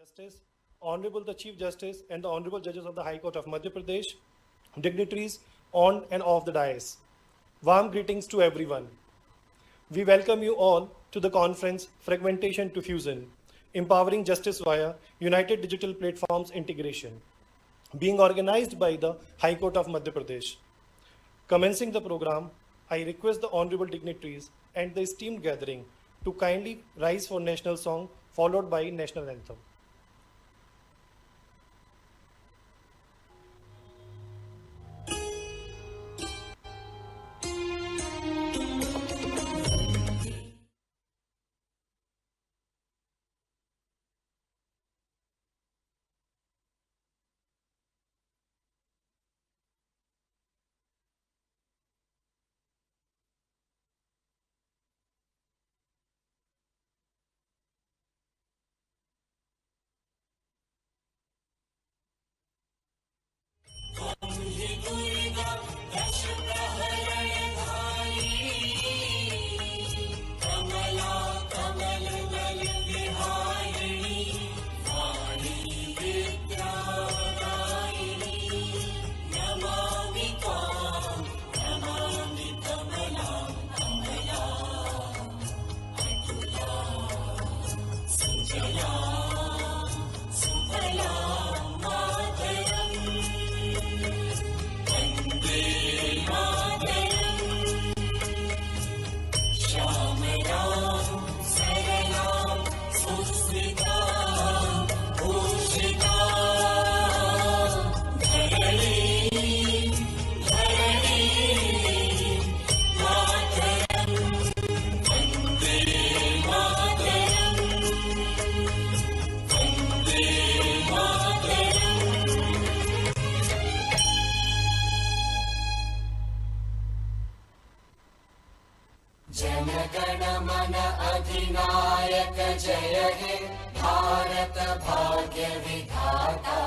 Justice, Honorable the Chief Justice and the Honorable Judges of the High Court of Madhya Pradesh, dignitaries on and off the dais. Warm greetings to everyone. We welcome you all to the conference Fragmentation to Fusion, Empowering Justice via United Digital Platforms Integration, being organized by the High Court of Madhya Pradesh. Commencing the program, I request the honorable dignitaries and the esteemed gathering to kindly rise for national song followed by national anthem. जनगण मन अधिनायक जय हे भारत भाग्य विधाता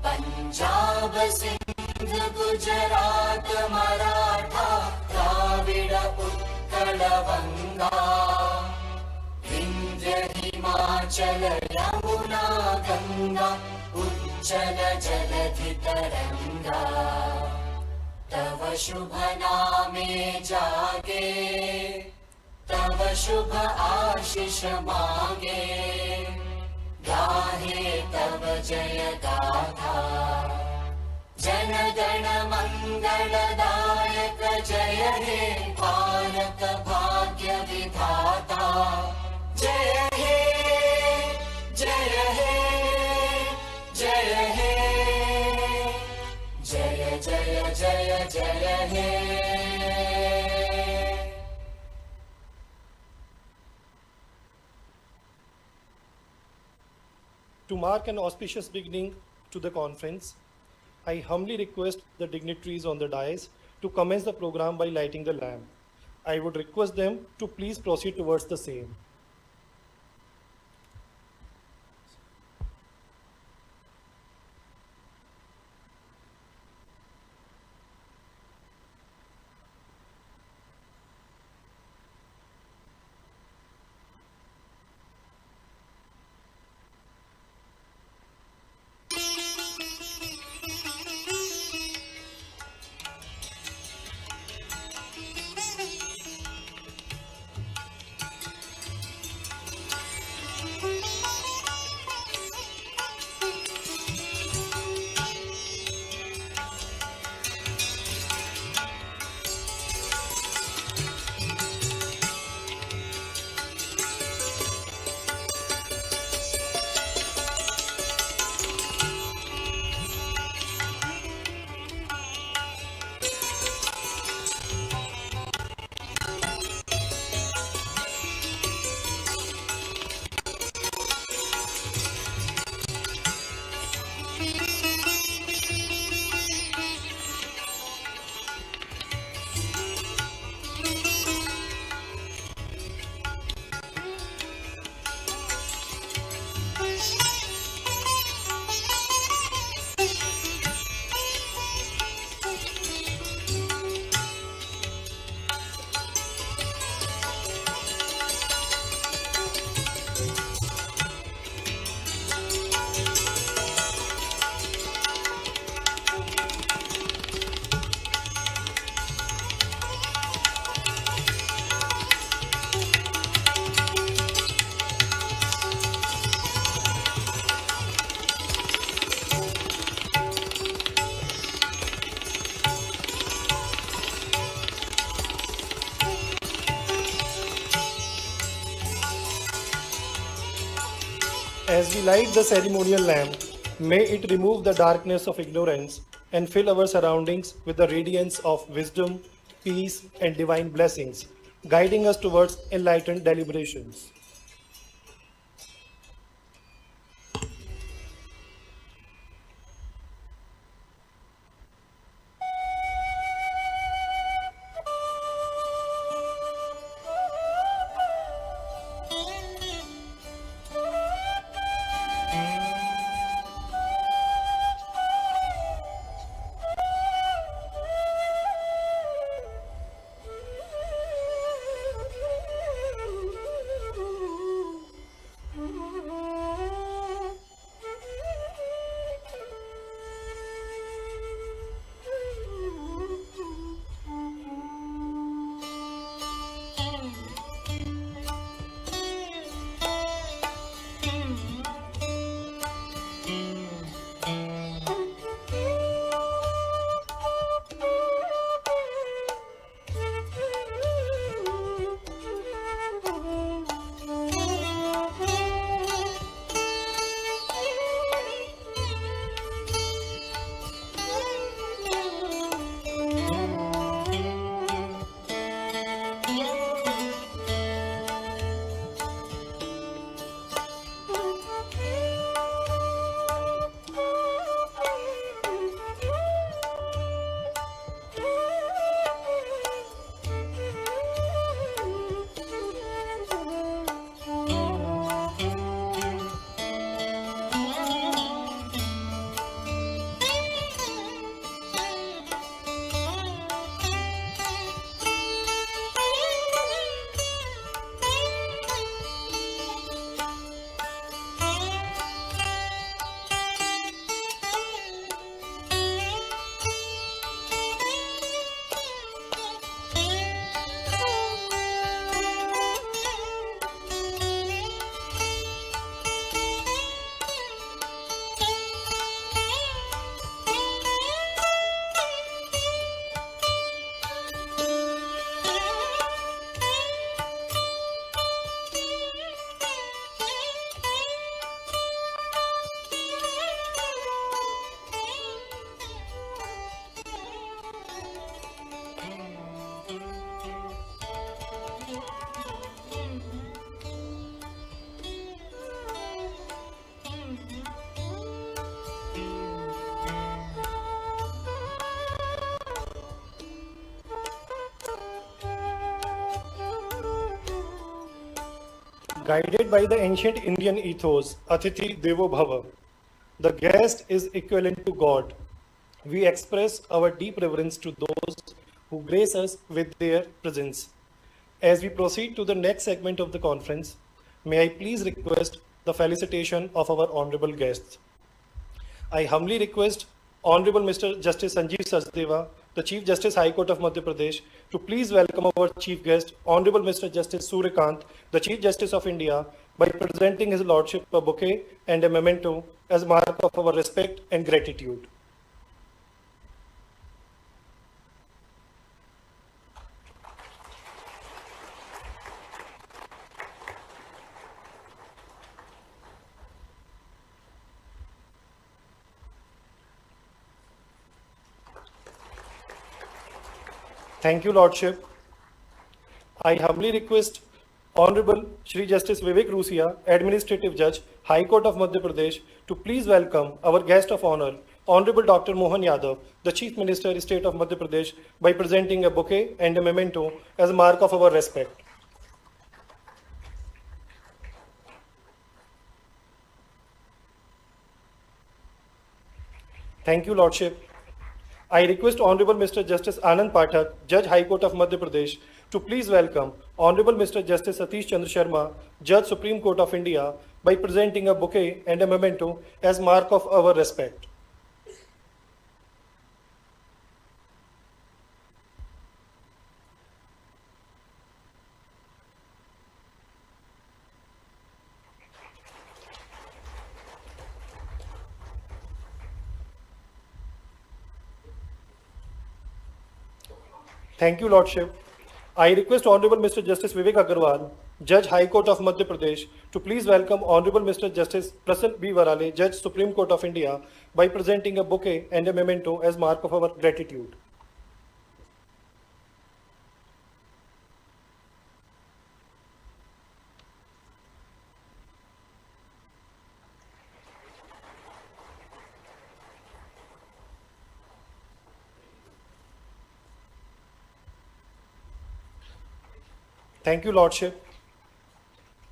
पंजाब सिंध गुजरात मराठा द्राविड उत्कल गंगा विंध्य हिमाचल यमुना गंगा उज्जल जलधि तरंगा तव शुभ नामे जागे तव शुभ आशीष मांगे गाहे तव जय गाथा जन गण मंगलदायक जय हे भारत भाग्य विधाता जय हे जय हे जय हे जय जय जय जय हे To mark an auspicious beginning to the conference, I humbly request the dignitaries on the dais to commence the program by lighting the lamp. I would request them to please proceed towards the same. As we light the ceremonial lamp, may it remove the darkness of ignorance and fill our surroundings with the radiance of wisdom, peace, and divine blessings, guiding us towards enlightened deliberations. Guided by the ancient Indian ethos, Atithi Devo Bhava, the guest is equivalent to God. We express our deep reverence to those who grace us with their presence. As we proceed to the next segment of the conference, may I please request the felicitation of our honorable guests. I humbly request Honorable Mr. Justice Sanjeev Sachdeva, the Chief Justice High Court of Madhya Pradesh, to please welcome our Chief Guest, Honorable Mr. Justice Suryakant, the Chief Justice of India, by presenting His Lordship a bouquet and a memento as mark of our respect and gratitude. Thank you, Lordship. I humbly request Honorable Shri Justice Vivek Rusia, Administrative Judge, High Court of Madhya Pradesh, to please welcome our guest of honor, Honorable Dr. Mohan Yadav, the Chief Minister, State of Madhya Pradesh, by presenting a bouquet and a memento as a mark of our respect. Thank you, Lordship. I request Honorable Mr. Justice Anand Pathak, Judge High Court of Madhya Pradesh, to please welcome Honorable Mr. Justice Satish Chandra Sharma, Judge Supreme Court of India, by presenting a bouquet and a memento as mark of our respect. Thank you, Lordship. I request Honorable Mr. Justice Vivek Agarwal, Judge High Court of Madhya Pradesh, to please welcome Honorable Mr. Justice Prasanna B. Varale, Judge Supreme Court of India, by presenting a bouquet and a memento as mark of our gratitude. Thank you, Lordship.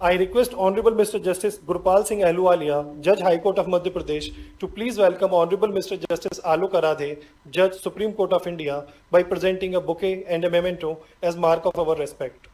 I request Honorable Mr. Justice Gurpal Singh Ahluwalia, Judge High Court of Madhya Pradesh, to please welcome Honorable Mr. Justice Alok Aradhe, Judge Supreme Court of India, by presenting a bouquet and a memento as mark of our respect.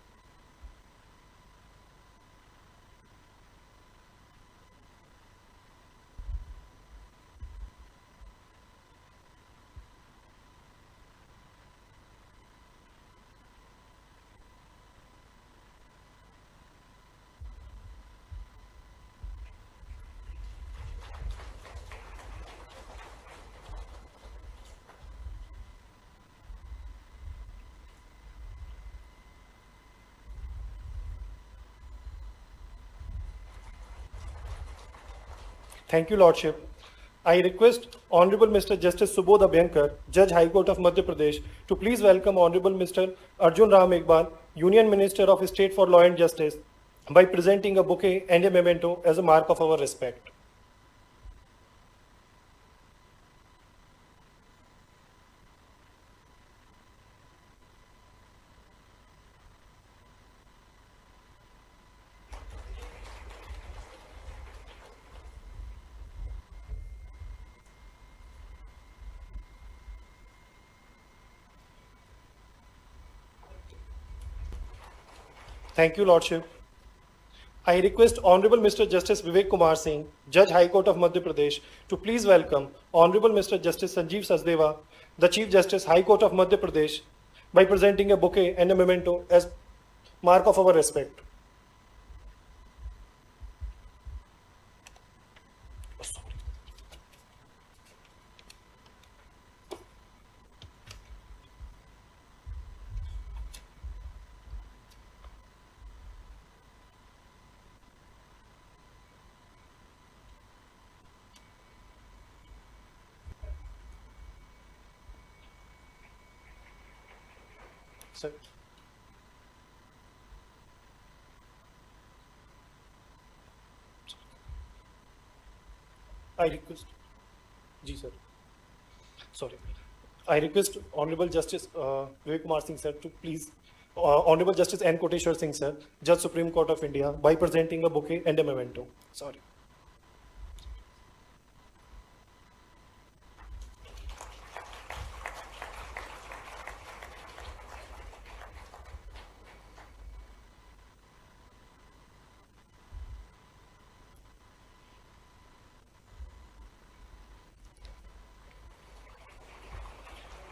Thank you, Lordship. I request Honorable Mr. Justice Subodh Abhyankar, Judge High Court of Madhya Pradesh, to please welcome Honorable Mr. Arjun Ram Iqbal, Union Minister of State for Law and Justice, by presenting a bouquet and a memento as a mark of our respect. Thank you, Lordship. I request Honorable Mr. Justice Vivek Kumar Singh, Judge High Court of Madhya Pradesh, to please welcome Honorable Mr. Justice Sanjeev Sachdeva, the Chief Justice High Court of Madhya Pradesh, by presenting a bouquet and a memento as mark of our respect. Sir. I request, Ji sir. Sorry. I request Honorable Justice Vivek Kumar Singh sir to please, Honorable Justice N. Koteshwar Singh sir, Judge Supreme Court of India, by presenting a bouquet and a memento. Sorry.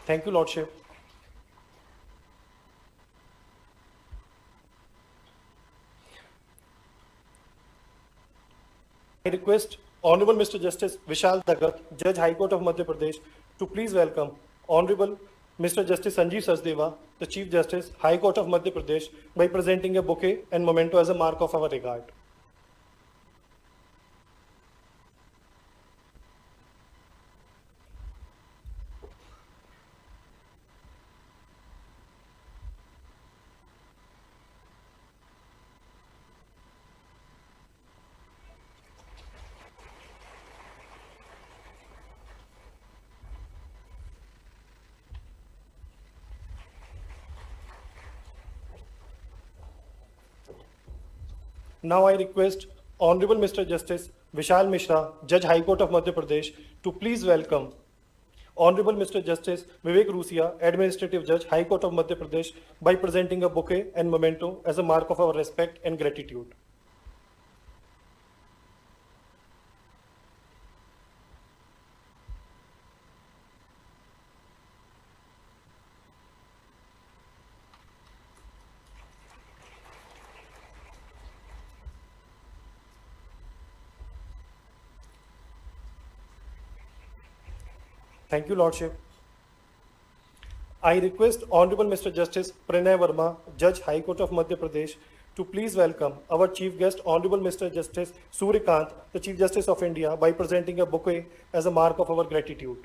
Thank you, Lordship. I request Honorable Mr. Justice Vishal Dagat, Judge High Court of Madhya Pradesh, to please welcome Honorable Mr. Justice Sanjeev Sachdeva, the Chief Justice High Court of Madhya Pradesh, by presenting a bouquet and memento as a mark of our regard. Now I request Honorable Mr. Justice Vishal Mishra, Judge High Court of Madhya Pradesh, to please welcome Honorable Mr. Justice Vivek Rusia, Administrative Judge, High Court of Madhya Pradesh, by presenting a bouquet and memento as a mark of our respect and gratitude. Thank you, Lordship. I request Honorable Mr. Justice Pranay Verma, Judge, High Court of Madhya Pradesh, to please welcome our Chief Guest, Honorable Mr. Justice Suryakant, the Chief Justice of India, by presenting a bouquet as a mark of our gratitude.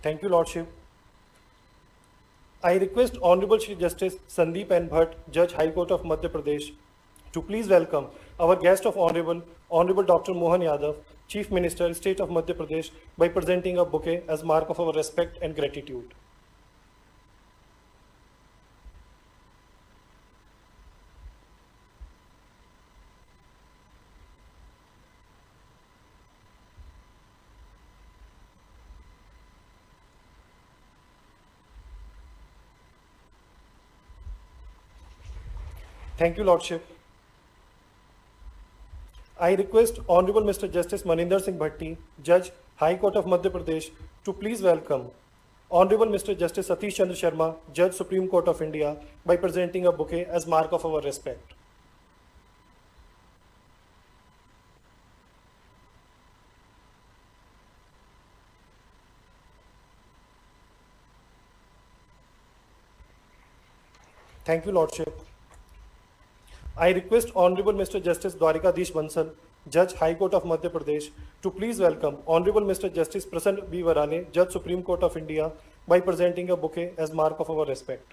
Thank you, Lordship. I request Honorable Chief Justice Sandeep N. Bhatt, Judge High Court of Madhya Pradesh, to please welcome our guest of Honorable Dr. Mohan Yadav, Chief Minister, State of Madhya Pradesh, by presenting a bouquet as mark of our respect and gratitude. Thank you, Lordship. I request Honorable Mr. Justice Maninder Singh Bhatti, Judge, High Court of Madhya Pradesh, to please welcome Honorable Mr. Justice Satish Chandra Sharma, Judge, Supreme Court of India, by presenting a bouquet as mark of our respect. Thank you, Lordship. I request Honorable Mr. Justice Dwarikadish Bansal, Judge, High Court of Madhya Pradesh, to please welcome Honorable Mr. Justice Prasanna B. Varane, Judge, Supreme Court of India, by presenting a bouquet as mark of our respect.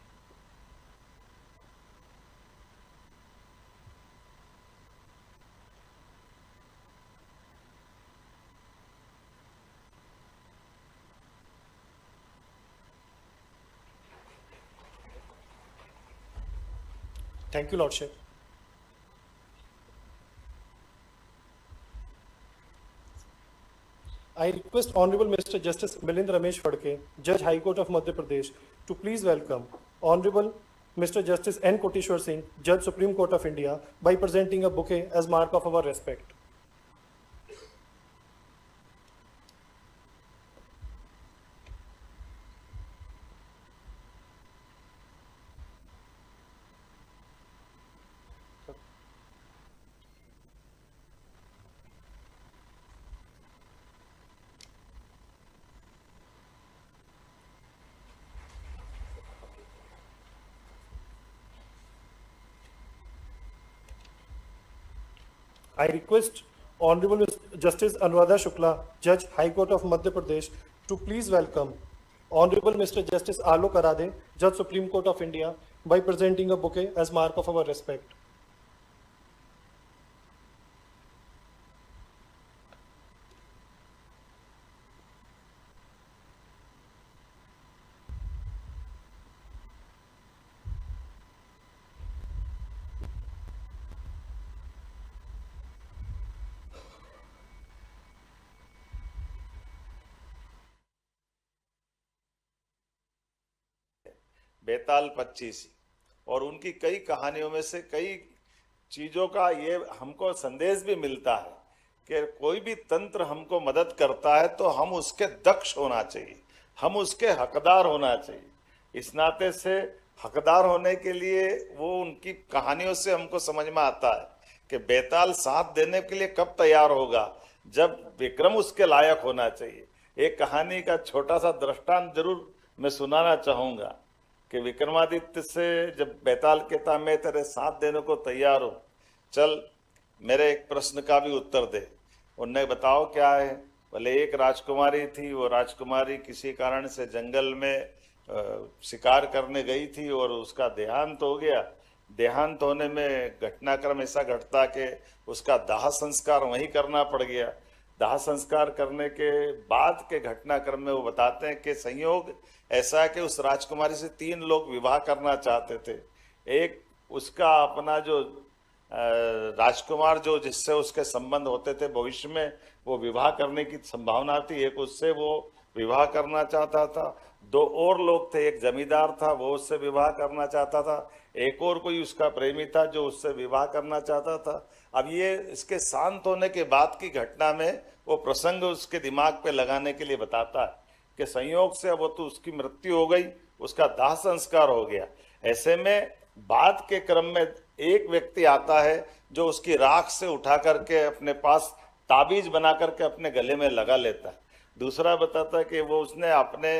Thank you, Lordship. I request Honorable Mr. Justice Milind Ramesh Phadke, Judge, High Court of Madhya Pradesh, to please welcome Honorable Mr. Justice N. Koteshwar Singh, Judge, Supreme Court of India, by presenting a bouquet as mark of our respect. I request Honorable Justice Anuradha Shukla, Judge, High Court of Madhya Pradesh, to please welcome Honorable Mr. Justice Alok Arade, Judge, Supreme Court of India, by presenting a bouquet as mark of our respect. बेताल पच्चीसी और उनकी कई कहानियों में से कई चीजों का ये हमको संदेश भी मिलता है कि कोई भी तंत्र हमको मदद करता है तो हम उसके दक्ष होना चाहिए, हम उसके हकदार होना चाहिए। इस नाते से हकदार होने के लिए वो उनकी कहानियों से हमको समझ में आता है कि बेताल साथ देने के लिए कब तैयार होगा, जब विक्रम उसके लायक होना चाहिए। एक कहानी का छोटा सा दृष्टांत जरूर मैं सुनाना चाहूंगा कि विक्रमादित्य से जब बेताल कहता मैं तेरे साथ देने को तैयार हूं, चल मेरे एक प्रश्न का भी उत्तर दे। उनने बताओ क्या है? बोले एक राजकुमारी थी, वो राजकुमारी किसी कारण से जंगल में शिकार करने गई थी और उसका देहांत हो गया। देहांत होने में घटनाक्रम ऐसा घटता कि उसका दाह संस्कार वहीं करना पड़ गया। दाह संस्कार करने के बाद के घटनाक्रम में वो बताते हैं कि संयोग ऐसा है कि उस राजकुमारी से 3 लोग विवाह करना चाहते थे। एक उसका अपना जो राजकुमार जो जिससे उसके संबंध होते थे भविष्य में वो विवाह करने की संभावना थी, एक उससे वो विवाह करना चाहता था। 2 और लोग थे, एक जमींदार था वो उससे विवाह करना चाहता था, एक और कोई उसका प्रेमी था जो उससे विवाह करना चाहता था। अब ये इसके शांत होने के बाद की घटना में वो प्रसंग उसके दिमाग पे लगाने के लिए बताता है कि संयोग से वो तो उसकी मृत्यु हो गई, उसका दाह संस्कार हो गया। ऐसे में बाद के क्रम में एक व्यक्ति आता है जो उसकी राख से उठा करके अपने पास ताबीज बना करके अपने गले में लगा लेता है। दूसरा बताता है कि वो उसने अपने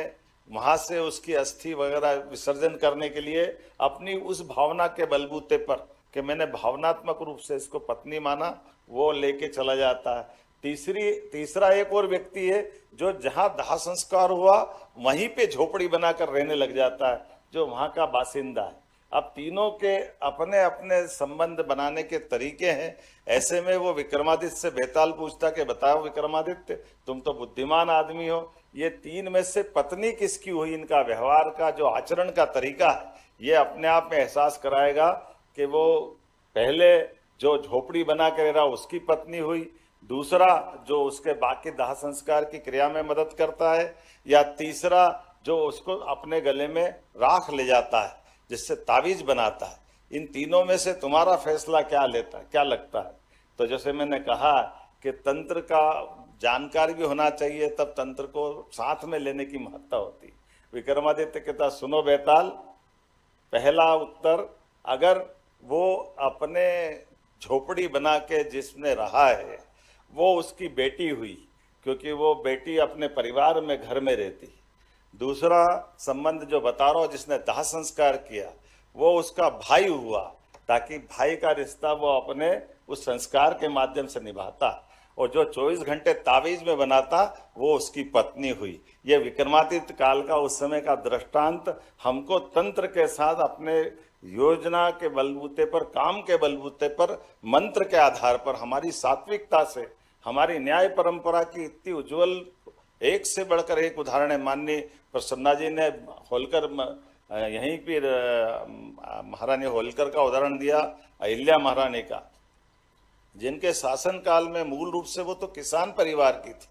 वहां से उसकी अस्थि वगैरह विसर्जन करने के लिए अपनी उस भावना के बलबूते पर कि मैंने भावनात्मक रूप से इसको पत्नी माना, वो लेके चला जाता है। तीसरा एक और व्यक्ति है जो जहां दाह संस्कार हुआ वहीं पे झोपड़ी बनाकर रहने लग जाता है, जो वहां का बासिंदा है। अब तीनों के अपने अपने संबंध बनाने के तरीके हैं। ऐसे में वो विक्रमादित्य से बेताल पूछता कि बताओ विक्रमादित्य, तुम तो बुद्धिमान आदमी हो, ये तीन में से पत्नी किसकी हुई? इनका व्यवहार का जो आचरण का तरीका है ये अपने आप में एहसास कराएगा कि वो पहले जो झोपड़ी बना के रहा उसकी पत्नी हुई, दूसरा जो उसके बाकी दाह संस्कार की क्रिया में मदद करता है, या तीसरा जो उसको अपने गले में राख ले जाता है जिससे ताबीज बनाता है। इन तीनों में से तुम्हारा फैसला क्या लगता है? तो जैसे मैंने कहा कि तंत्र का जानकारी भी होना चाहिए, तब तंत्र को साथ में लेने की महत्ता होती है। विक्रमादित्य कहता सुनो बेताल, पहला उत्तर, अगर वो अपने झोपड़ी बना के जिसने रहा है वो उसकी बेटी हुई, क्योंकि वो बेटी अपने परिवार में घर में रहती। दूसरा संबंध जो बता रहा हूं जिसने दाह संस्कार किया वो उसका भाई हुआ, ताकि भाई का रिश्ता वो अपने उस संस्कार के माध्यम से निभाता, और जो 24 घंटे ताबीज में बनाता वो उसकी पत्नी हुई। ये विक्रमादित्य काल का उस समय का दृष्टांत हमको तंत्र के साथ अपने योजना के बलबूते पर, काम के बलबूते पर, मंत्र के आधार पर, हमारी सात्विकता से, हमारी न्याय परंपरा की इतनी उज्जवल एक से बढ़कर एक उदाहरण है। माननीय प्रसन्ना जी ने होलकर यहीं पर महारानी होलकर का उदाहरण दिया, अहिल्या महारानी का, जिनके शासन काल में मूल रूप से वो तो किसान परिवार की थी,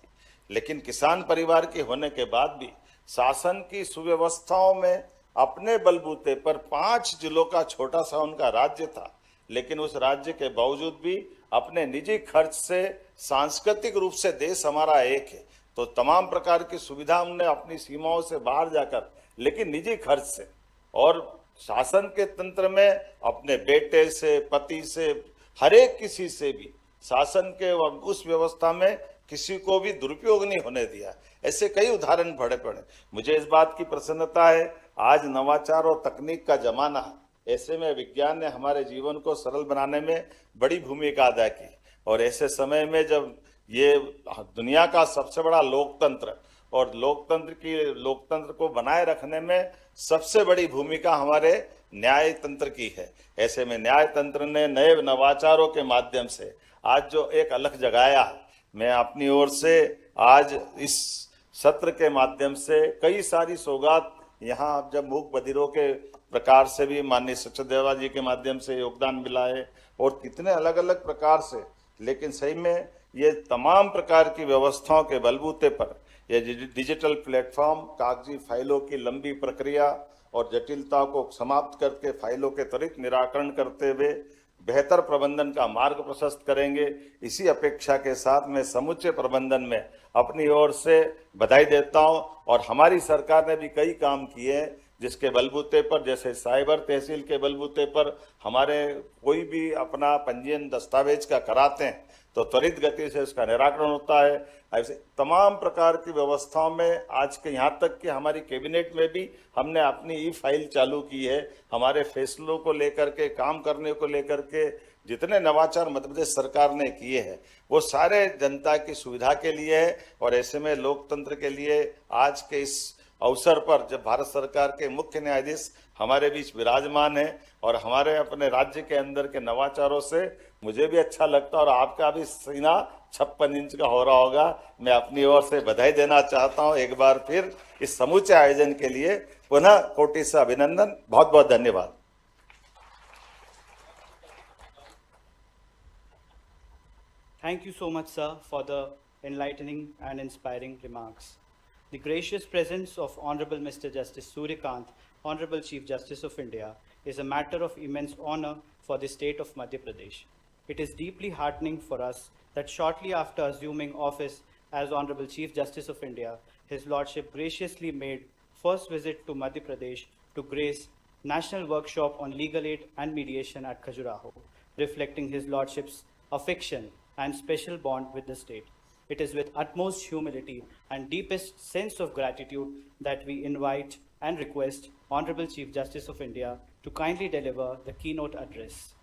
लेकिन किसान परिवार के होने के बाद भी शासन की सुव्यवस्थाओं में अपने बलबूते पर 5 जिलों का छोटा सा उनका राज्य था, लेकिन उस राज्य के बावजूद भी अपने निजी खर्च से, सांस्कृतिक रूप से देश हमारा एक है, तो तमाम प्रकार की सुविधा हमने अपनी सीमाओं से बाहर जाकर, लेकिन निजी खर्च से, और शासन के तंत्र में अपने बेटे से, पति से, हर एक किसी से भी शासन के उस व्यवस्था में किसी को भी दुरुपयोग नहीं होने दिया। ऐसे कई उदाहरण पड़े। मुझे इस बात की प्रसन्नता है, आज नवाचार और तकनीक का जमाना है, ऐसे में विज्ञान ने हमारे जीवन को सरल बनाने में बड़ी भूमिका अदा की, और ऐसे समय में जब ये दुनिया का सबसे बड़ा लोकतंत्र, और लोकतंत्र को बनाए रखने में सबसे बड़ी भूमिका हमारे न्याय तंत्र की है। ऐसे में न्याय तंत्र ने नए नवाचारों के माध्यम से आज जो एक अलख जगाया, मैं अपनी ओर से आज इस सत्र के माध्यम से कई सारी सौगात, यहाँ जब मूक बधिरों के प्रकार से भी माननीय सचदेवा जी के माध्यम से योगदान मिला है, और कितने अलग अलग प्रकार से, लेकिन सही में ये तमाम प्रकार की व्यवस्थाओं के बलबूते पर ये डिजिटल प्लेटफॉर्म, कागजी फाइलों की लंबी प्रक्रिया और जटिलता को समाप्त करके फाइलों के त्वरित निराकरण करते हुए बेहतर प्रबंधन का मार्ग प्रशस्त करेंगे। इसी अपेक्षा के साथ मैं समुचे प्रबंधन में अपनी ओर से बधाई देता हूं, और हमारी सरकार ने भी कई काम किए हैं जिसके बलबूते पर, जैसे साइबर तहसील के बलबूते पर हमारे कोई भी अपना पंजीयन दस्तावेज का कराते हैं तो त्वरित गति से उसका निराकरण होता है। ऐसे तमाम प्रकार की व्यवस्थाओं में आज के यहाँ तक कि हमारी कैबिनेट में भी हमने अपनी ई फाइल चालू की है। हमारे फैसलों को लेकर के, काम करने को लेकर के जितने नवाचार मध्य प्रदेश सरकार ने किए हैं वो सारे जनता की सुविधा के लिए है, और ऐसे में लोकतंत्र के लिए आज के इस अवसर पर जब भारत सरकार के मुख्य न्यायाधीश हमारे बीच विराजमान है, और हमारे अपने राज्य के अंदर के नवाचारों से मुझे भी अच्छा लगता है, और आपका भी सीना 56 इंच का हो रहा होगा। मैं अपनी ओर से बधाई देना चाहता हूं एक बार फिर इस समूचे आयोजन के लिए। पुनः कोटि से अभिनंदन, बहुत बहुत धन्यवाद। Thank you so much, sir, for the enlightening and inspiring remarks. The gracious presence of Honorable Mr. Justice Suryakant, Honorable Chief Justice of India, is a matter of immense honor for the state of Madhya Pradesh. It is deeply heartening for us that shortly after assuming office as Honorable Chief Justice of India, His Lordship graciously made first visit to Madhya Pradesh to grace National Workshop on Legal Aid and Mediation at Khajuraho, reflecting His Lordship's affection and special bond with the state. It is with utmost humility and deepest sense of gratitude that we invite and request Honorable Chief Justice of India to kindly deliver the keynote address.